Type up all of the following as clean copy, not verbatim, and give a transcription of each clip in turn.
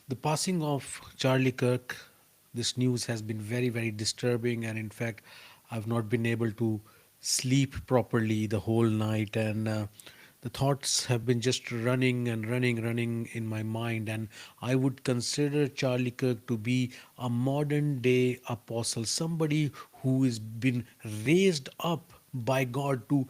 The passing of Charlie Kirk, this news has been very, very disturbing, and in fact, I've not been able to sleep properly the whole night, and the thoughts have been just running and running, running in my mind. And I would consider Charlie Kirk to be a modern day apostle, somebody who has been raised up by God to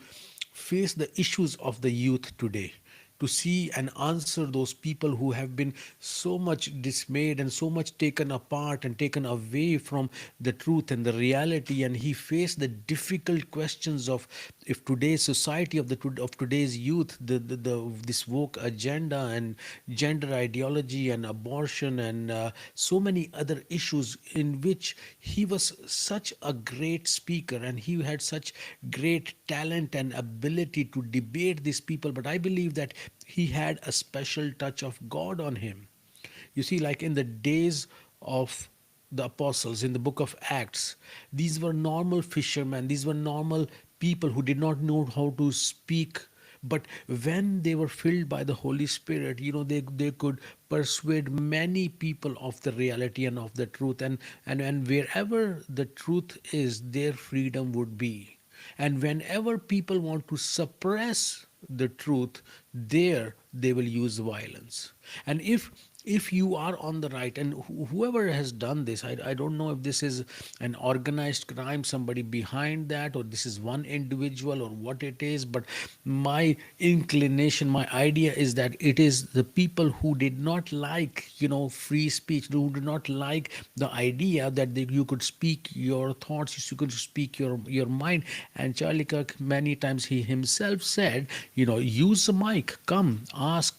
face the issues of the youth today, to see and answer those people who have been so much dismayed and so much taken apart and taken away from the truth and the reality. And he faced the difficult questions of, if today's society of today's youth, this woke agenda and gender ideology and abortion and so many other issues, in which he was such a great speaker and he had such great talent and ability to debate these people. But I believe that he had a special touch of God on him. You see, like in the days of the apostles in the book of Acts, these were normal fishermen, these were normal people who did not know how to speak. But when they were filled by the Holy Spirit, they could persuade many people of the reality and of the truth. And wherever the truth is, their freedom would be. And whenever people want to suppress the truth, there they will use violence. And if you are on the right, and whoever has done this, I don't know if this is an organized crime, somebody behind that, or this is one individual, or what it is. But my inclination, my idea is that it is the people who did not like, free speech, who did not like the idea that you could speak your thoughts, you could speak your mind. And Charlie Kirk, many times he himself said, use the mic, come, ask,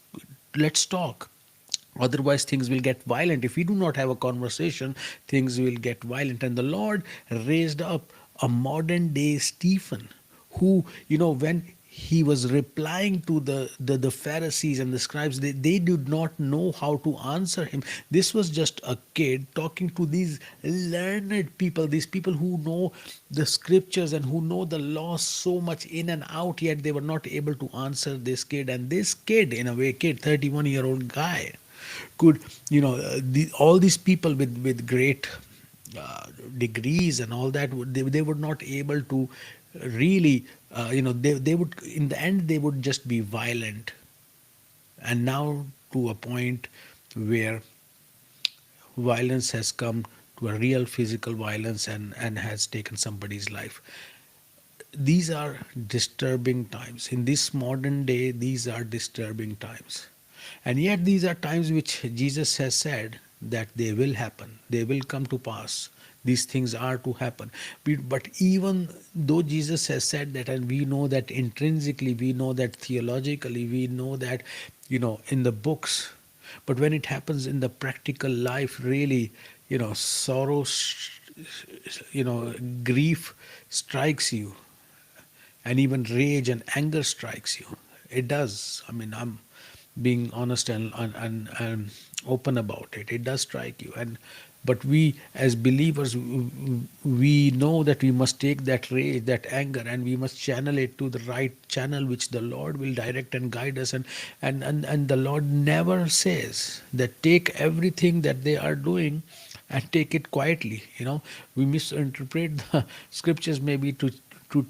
let's talk. Otherwise, things will get violent. If we do not have a conversation, things will get violent. And the Lord raised up a modern day Stephen, who, when he was replying to the Pharisees and the scribes, they did not know how to answer him. This was just a kid talking to these learned people, these people who know the scriptures and who know the law so much in and out, yet they were not able to answer this kid. And this kid, in a way, 31-year-old guy, could, all these people with great degrees and all that, they were not able to really, they would, in the end, they would just be violent. And now to a point where violence has come to a real physical violence, and has taken somebody's life. These are disturbing times. In this modern day, these are disturbing times. And yet, these are times which Jesus has said that they will happen, they will come to pass. These things are to happen. But even though Jesus has said that, and we know that intrinsically, we know that theologically, we know that, in the books, but when it happens in the practical life, really, sorrow, grief strikes you, and even rage and anger strikes you. It does. I mean, I'm being honest and open about it. It does strike you. And but we as believers, we know that we must take that rage, that anger, and we must channel it to the right channel, which the Lord will direct and guide us. And the Lord never says that take everything that they are doing and take it quietly. We misinterpret the scriptures maybe to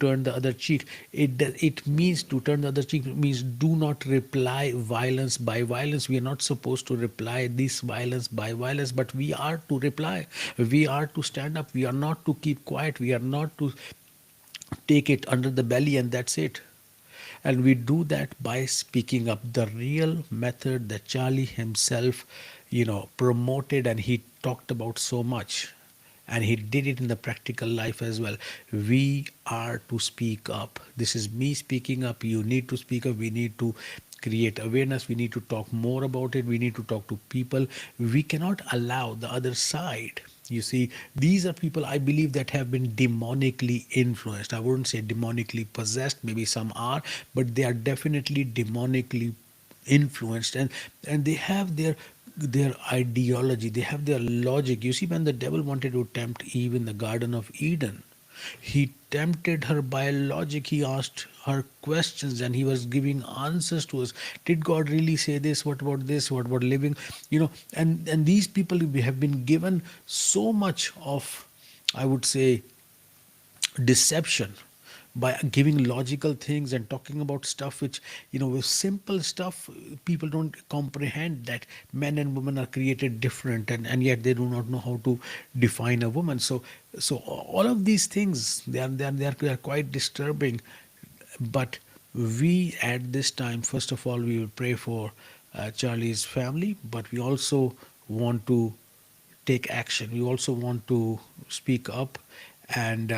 turn the other cheek. It means to turn the other cheek means do not reply violence by violence. We are not supposed to reply this violence by violence, but we are to reply. We are to stand up. We are not to keep quiet. We are not to take it under the belly and that's it. And we do that by speaking up. The real method that Charlie himself, promoted and he talked about so much, and he did it in the practical life as well. We are to speak up. This is me speaking up. You need to speak up. We need to create awareness. We need to talk more about it. We need to talk to people. We cannot allow the other side. You see, these are people, I believe, that have been demonically influenced. I wouldn't say demonically possessed. Maybe some are, but they are definitely demonically influenced, and they have their ideology, they have their logic. You see, when the devil wanted to tempt Eve in the Garden of Eden, he tempted her by logic. He asked her questions, and he was giving answers to us. Did God really say this? What about this? What about living? And these people have been given so much of, I would say, deception by giving logical things and talking about stuff which, with simple stuff, people don't comprehend that men and women are created different, and yet they do not know how to define a woman. So all of these things, they are quite disturbing. But we, at this time, first of all, we will pray for Charlie's family, but we also want to take action. We also want to speak up, and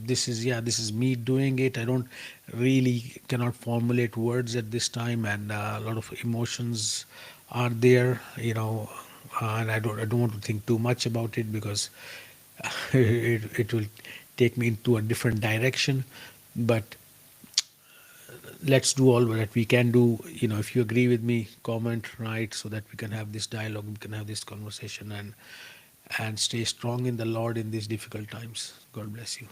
this is, yeah, this is me doing it. I don't really cannot formulate words at this time, and a lot of emotions are there, and I don't want to think too much about it, because it will take me into a different direction. But let's do all that we can do. If you agree with me, comment, right, so that we can have this dialogue, we can have this conversation, and stay strong in the Lord in these difficult times. God bless you.